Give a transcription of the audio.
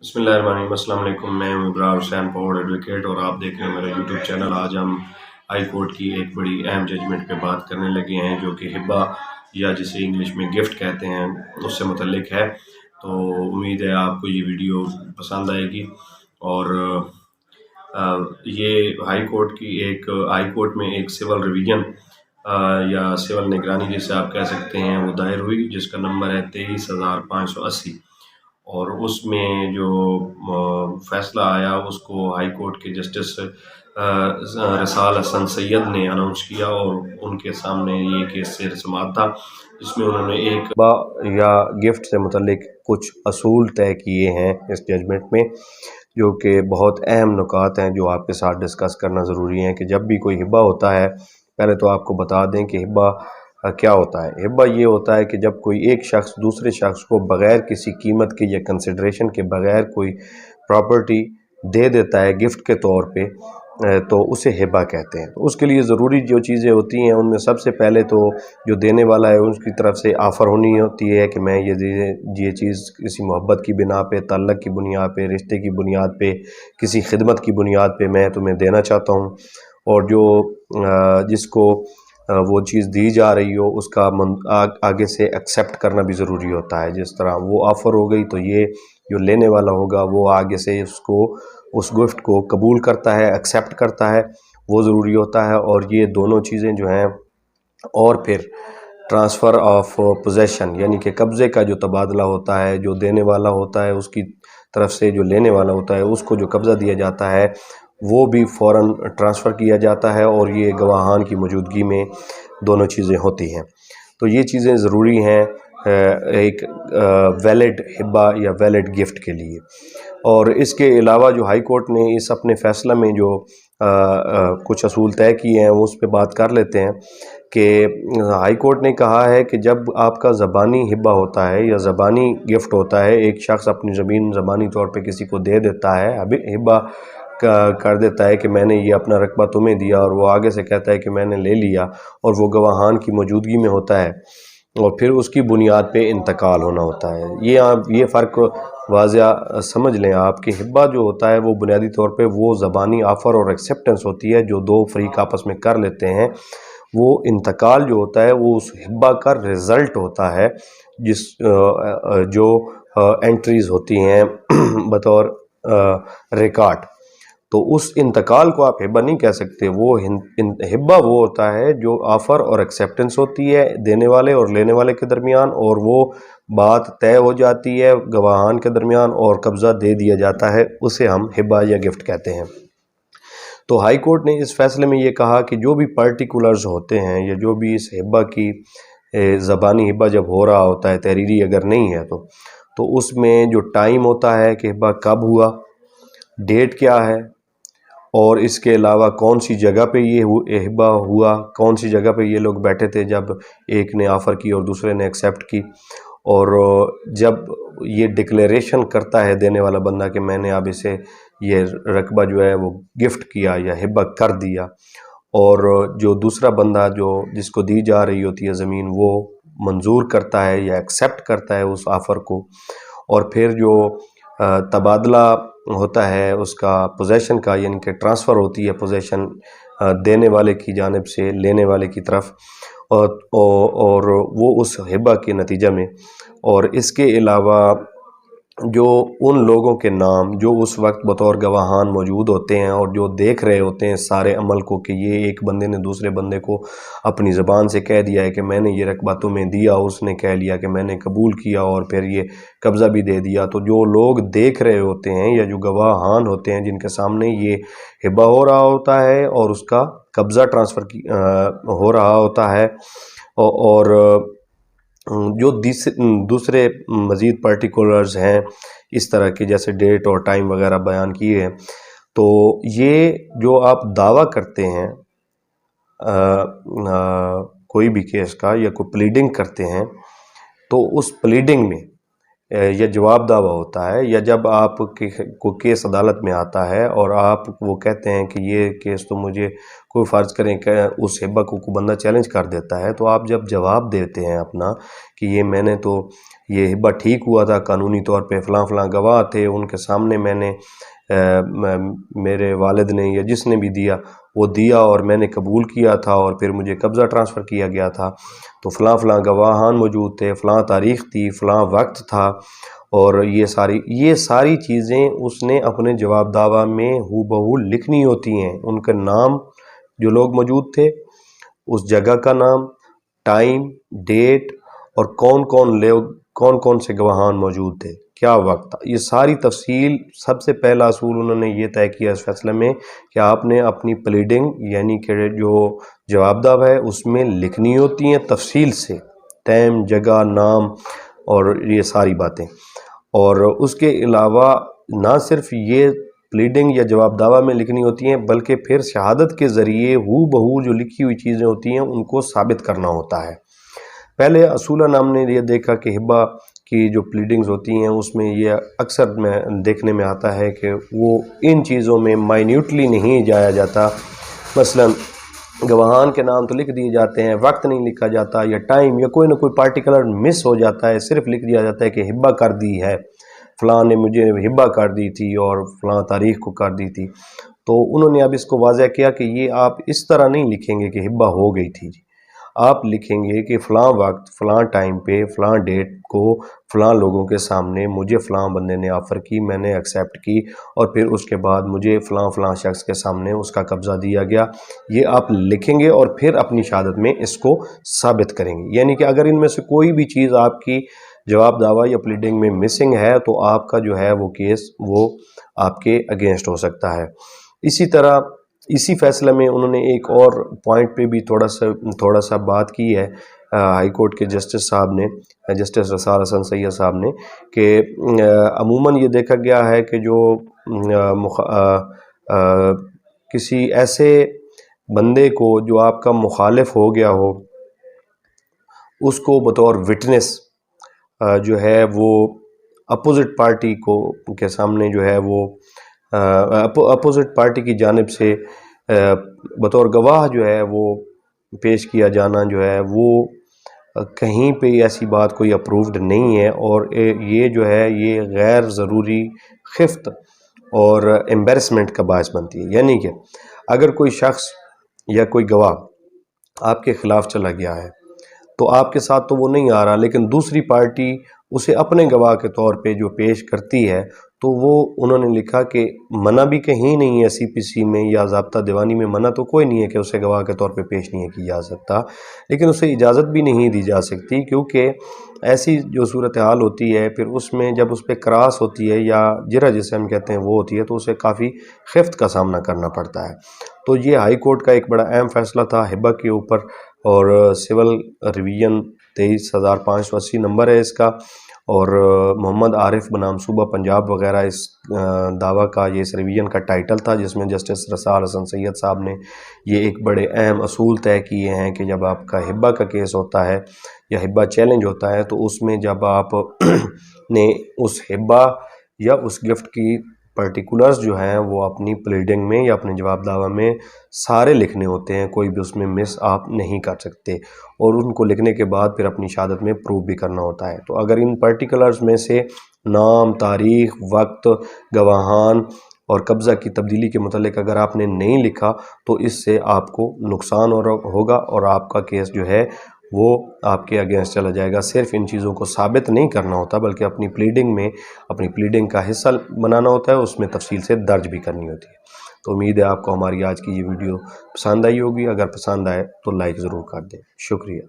بسم اللہ الرحمن الرحیم۔ السلام علیکم، میں ہوں ابرار حسین پوڑ ایڈوکیٹ اور آپ دیکھ رہے ہیں میرا یوٹیوب چینل۔ آج ہم ہائی کورٹ کی ایک بڑی اہم ججمنٹ پہ بات کرنے لگے ہیں جو کہ ہبہ یا جسے انگلش میں گفٹ کہتے ہیں اس سے متعلق ہے۔ تو امید ہے آپ کو یہ ویڈیو پسند آئے گی۔ اور یہ ہائی کورٹ میں ایک سول ریویژن یا سول نگرانی جسے آپ کہہ سکتے ہیں وہ دائر ہوئی، جس کا نمبر ہے 23,580۔ اور اس میں جو فیصلہ آیا اس کو ہائی کورٹ کے جسٹس رسال حسن سید نے اناؤنس کیا، اور ان کے سامنے یہ کیس سے سماعت تھا، جس میں انہوں نے ایک یا گفٹ سے متعلق کچھ اصول طے کیے ہیں اس ججمنٹ میں، جو کہ بہت اہم نکات ہیں جو آپ کے ساتھ ڈسکس کرنا ضروری ہے۔ کہ جب بھی کوئی ہبہ ہوتا ہے، پہلے تو آپ کو بتا دیں کہ ہبہ کیا ہوتا ہے۔ ہبہ یہ ہوتا ہے کہ جب کوئی ایک شخص دوسرے شخص کو بغیر کسی قیمت کے یا کنسیڈریشن کے بغیر کوئی پراپرٹی دے دیتا ہے گفٹ کے طور پہ، تو اسے ہبہ کہتے ہیں۔ تو اس کے لیے ضروری جو چیزیں ہوتی ہیں ان میں سب سے پہلے تو جو دینے والا ہے اس کی طرف سے آفر ہونی ہوتی ہے کہ میں یہ چیز کسی محبت کی بنا پہ، تعلق کی بنیاد پہ، رشتے کی بنیاد پہ، کسی خدمت کی بنیاد پہ میں تمہیں دینا چاہتا ہوں۔ اور جو جس کو وہ چیز دی جا رہی ہو اس کا آگے سے ایکسیپٹ کرنا بھی ضروری ہوتا ہے۔ جس طرح وہ آفر ہو گئی تو یہ جو لینے والا ہوگا وہ آگے سے اس گفٹ کو قبول کرتا ہے، ایکسیپٹ کرتا ہے، وہ ضروری ہوتا ہے۔ اور یہ دونوں چیزیں جو ہیں، اور پھر ٹرانسفر آف پوزیشن یعنی کہ قبضے کا جو تبادلہ ہوتا ہے، جو دینے والا ہوتا ہے اس کی طرف سے جو لینے والا ہوتا ہے اس کو جو قبضہ دیا جاتا ہے وہ بھی فوراً ٹرانسفر کیا جاتا ہے، اور یہ گواہان کی موجودگی میں دونوں چیزیں ہوتی ہیں۔ تو یہ چیزیں ضروری ہیں ایک ویلڈ ہبہ یا ویلڈ گفٹ کے لیے۔ اور اس کے علاوہ جو ہائی کورٹ نے اس اپنے فیصلہ میں جو کچھ اصول طے کیے ہیں وہ اس پہ بات کر لیتے ہیں۔ کہ ہائی کورٹ نے کہا ہے کہ جب آپ کا زبانی ہبہ ہوتا ہے یا زبانی گفٹ ہوتا ہے، ایک شخص اپنی زمین زبانی طور پہ کسی کو دے دیتا ہے، ہبہ کر دیتا ہے کہ میں نے یہ اپنا رقبہ تمہیں دیا، اور وہ آگے سے کہتا ہے کہ میں نے لے لیا، اور وہ گواہان کی موجودگی میں ہوتا ہے، اور پھر اس کی بنیاد پہ انتقال ہونا ہوتا ہے۔ یہ فرق واضح سمجھ لیں آپ کہ ہبہ جو ہوتا ہے وہ بنیادی طور پہ وہ زبانی آفر اور ایکسیپٹنس ہوتی ہے جو دو فریق آپس میں کر لیتے ہیں۔ وہ انتقال جو ہوتا ہے وہ اس ہبہ کا رزلٹ ہوتا ہے، جو انٹریز ہوتی ہیں بطور ریکارڈ۔ تو اس انتقال کو آپ ہبہ نہیں کہہ سکتے۔ وہ ہبہ وہ ہوتا ہے جو آفر اور ایکسیپٹنس ہوتی ہے دینے والے اور لینے والے کے درمیان، اور وہ بات طے ہو جاتی ہے گواہان کے درمیان اور قبضہ دے دیا جاتا ہے، اسے ہم ہبہ یا گفٹ کہتے ہیں۔ تو ہائی کورٹ نے اس فیصلے میں یہ کہا کہ جو بھی پرٹیکولرز ہوتے ہیں یا جو بھی اس ہبہ کی زبانی ہبہ جب ہو رہا ہوتا ہے، تحریری اگر نہیں ہے تو اس میں جو ٹائم ہوتا ہے کہ ہبہ کب ہوا، ڈیٹ کیا ہے، اور اس کے علاوہ کون سی جگہ پہ یہ ہبہ ہوا، کون سی جگہ پہ یہ لوگ بیٹھے تھے جب ایک نے آفر کی اور دوسرے نے ایکسیپٹ کی، اور جب یہ ڈکلیریشن کرتا ہے دینے والا بندہ کہ میں نے اب اسے یہ رقبہ جو ہے وہ گفٹ کیا یا ہبہ کر دیا، اور جو دوسرا بندہ جس کو دی جا رہی ہوتی ہے زمین وہ منظور کرتا ہے یا ایکسیپٹ کرتا ہے اس آفر کو، اور پھر جو تبادلہ ہوتا ہے اس کا پوزیشن کا، یعنی کہ ٹرانسفر ہوتی ہے پوزیشن دینے والے کی جانب سے لینے والے کی طرف، اور وہ اس ہبہ کے نتیجہ میں۔ اور اس کے علاوہ جو ان لوگوں کے نام جو اس وقت بطور گواہان موجود ہوتے ہیں اور جو دیکھ رہے ہوتے ہیں سارے عمل کو، کہ یہ ایک بندے نے دوسرے بندے کو اپنی زبان سے کہہ دیا ہے کہ میں نے یہ رقبہ تمہیں دیا، اس نے کہہ لیا کہ میں نے قبول کیا، اور پھر یہ قبضہ بھی دے دیا، تو جو لوگ دیکھ رہے ہوتے ہیں یا جو گواہان ہوتے ہیں جن کے سامنے یہ ہبہ ہو رہا ہوتا ہے اور اس کا قبضہ ٹرانسفر ہو رہا ہوتا ہے، اور جو دوسرے مزید پرٹیکولرز ہیں اس طرح کی جیسے ڈیٹ اور ٹائم وغیرہ بیان کیے ہیں، تو یہ جو آپ دعویٰ کرتے ہیں کوئی بھی کیس کا یا کوئی پلیڈنگ کرتے ہیں، تو اس پلیڈنگ میں یا جواب دعویٰ ہوتا ہے، یا جب آپ کو کیس عدالت میں آتا ہے اور آپ وہ کہتے ہیں کہ یہ کیس تو مجھے کوئی فرض کریں کہ اس ہبہ کو بندہ چیلنج کر دیتا ہے، تو آپ جب جواب دیتے ہیں اپنا کہ یہ میں نے تو یہ ہبہ ٹھیک ہوا تھا قانونی طور پہ، فلاں فلاں گواہ تھے، ان کے سامنے میں نے میرے والد نے یا جس نے بھی دیا وہ دیا اور میں نے قبول کیا تھا، اور پھر مجھے قبضہ ٹرانسفر کیا گیا تھا، تو فلاں فلاں گواہان موجود تھے، فلاں تاریخ تھی، فلاں وقت تھا، اور یہ ساری چیزیں اس نے اپنے جواب دعویٰ میں ہو بہو لکھنی ہوتی ہیں۔ ان کے نام جو لوگ موجود تھے، اس جگہ کا نام، ٹائم، ڈیٹ، اور کون کون سے گواہان موجود تھے، کیا وقت تھا، یہ ساری تفصیل۔ سب سے پہلا اصول انہوں نے یہ طے کیا اس فیصلے میں کہ آپ نے اپنی پلیڈنگ یعنی کہ جو جواب دعویٰ ہے اس میں لکھنی ہوتی ہیں تفصیل سے، ٹائم، جگہ، نام اور یہ ساری باتیں۔ اور اس کے علاوہ نہ صرف یہ پلیڈنگ یا جواب دعویٰ میں لکھنی ہوتی ہیں، بلکہ پھر شہادت کے ذریعے ہو بہو جو لکھی ہوئی چیزیں ہوتی ہیں ان کو ثابت کرنا ہوتا ہے۔ پہلے اصولاً ہم نے یہ دیکھا کہ ہبہ کی جو پلیڈنگز ہوتی ہیں اس میں یہ اکثر میں دیکھنے میں آتا ہے کہ وہ ان چیزوں میں مائنیوٹلی نہیں جایا جاتا، مثلاً گواہان کے نام تو لکھ دیے جاتے ہیں، وقت نہیں لکھا جاتا، یا ٹائم یا کوئی نہ کوئی پارٹیکولر مس ہو جاتا ہے، صرف لکھ دیا جاتا ہے کہ ہبہ کر دی ہے، فلاں نے مجھے ہبہ کر دی تھی اور فلاں تاریخ کو کر دی تھی۔ تو انہوں نے اب اس کو واضح کیا کہ یہ آپ اس طرح نہیں لکھیں گے کہ ہبہ ہو گئی تھی، آپ لکھیں گے کہ فلاں وقت، فلاں ٹائم پہ، فلاں ڈیٹ کو فلاں لوگوں کے سامنے مجھے فلاں بندے نے آفر کی، میں نے ایکسیپٹ کی، اور پھر اس کے بعد مجھے فلاں فلاں شخص کے سامنے اس کا قبضہ دیا گیا۔ یہ آپ لکھیں گے اور پھر اپنی شہادت میں اس کو ثابت کریں گے۔ یعنی کہ اگر ان میں سے کوئی بھی چیز آپ کی جواب دعویٰ یا پلیڈنگ میں مسنگ ہے تو آپ کا جو ہے وہ کیس وہ آپ کے اگینسٹ ہو سکتا ہے۔ اسی طرح اسی فیصلے میں انہوں نے ایک اور پوائنٹ پہ بھی تھوڑا سا بات کی ہے ہائی کورٹ کے جسٹس صاحب نے، جسٹس رسال حسن سید صاحب نے، کہ عموماً یہ دیکھا گیا ہے کہ جو کسی ایسے بندے کو جو آپ کا مخالف ہو گیا ہو، اس کو بطور وٹنس جو ہے وہ اپوزٹ پارٹی کے سامنے جو ہے وہ اپوزٹ پارٹی کی جانب سے بطور گواہ جو ہے وہ پیش کیا جانا جو ہے وہ کہیں پہ ایسی بات کوئی اپرووڈ نہیں ہے، اور یہ جو ہے یہ غیر ضروری خفت اور امبیرسمنٹ کا باعث بنتی ہے۔ یعنی کہ اگر کوئی شخص یا کوئی گواہ آپ کے خلاف چلا گیا ہے تو آپ کے ساتھ تو وہ نہیں آ رہا، لیکن دوسری پارٹی اسے اپنے گواہ کے طور پہ جو پیش کرتی ہے تو وہ انہوں نے لکھا کہ منع بھی کہیں نہیں ہے سی پی سی میں یا ضابطہ دیوانی میں، منع تو کوئی نہیں ہے کہ اسے گواہ کے طور پہ پیش نہیں کی جا سکتا، لیکن اسے اجازت بھی نہیں دی جا سکتی، کیونکہ ایسی جو صورتحال ہوتی ہے پھر اس میں جب اس پہ کراس ہوتی ہے یا جرح جسے ہم کہتے ہیں وہ ہوتی ہے تو اسے کافی خفت کا سامنا کرنا پڑتا ہے۔ تو یہ ہائی کورٹ کا ایک بڑا اہم فیصلہ تھا ہبہ کے اوپر، اور سول ریویژن 23,580 نمبر ہے اس کا، اور محمد عارف بنام صوبہ پنجاب وغیرہ اس دعویٰ کا، یہ اس ریویژن کا ٹائٹل تھا، جس میں جسٹس رسال حسن سید صاحب نے یہ ایک بڑے اہم اصول طے کیے ہیں کہ جب آپ کا ہبہ کا کیس ہوتا ہے یا ہبہ چیلنج ہوتا ہے تو اس میں جب آپ نے اس ہبہ یا اس گفٹ کی پرٹیکولرز جو ہیں وہ اپنی پلیڈنگ میں یا اپنے جواب دعویٰ میں سارے لکھنے ہوتے ہیں، کوئی بھی اس میں مس آپ نہیں کر سکتے، اور ان کو لکھنے کے بعد پھر اپنی شہادت میں پروف بھی کرنا ہوتا ہے۔ تو اگر ان پرٹیکولرز میں سے نام، تاریخ، وقت، گواہان اور قبضہ کی تبدیلی کے متعلق اگر آپ نے نہیں لکھا تو اس سے آپ کو نقصان ہوگا اور آپ کا کیس جو ہے وہ آپ کے اگینسٹ چلا جائے گا۔ صرف ان چیزوں کو ثابت نہیں کرنا ہوتا بلکہ اپنی پلیڈنگ کا حصہ بنانا ہوتا ہے، اس میں تفصیل سے درج بھی کرنی ہوتی ہے۔ تو امید ہے آپ کو ہماری آج کی یہ ویڈیو پسند آئی ہوگی، اگر پسند آئے تو لائک ضرور کر دیں۔ شکریہ۔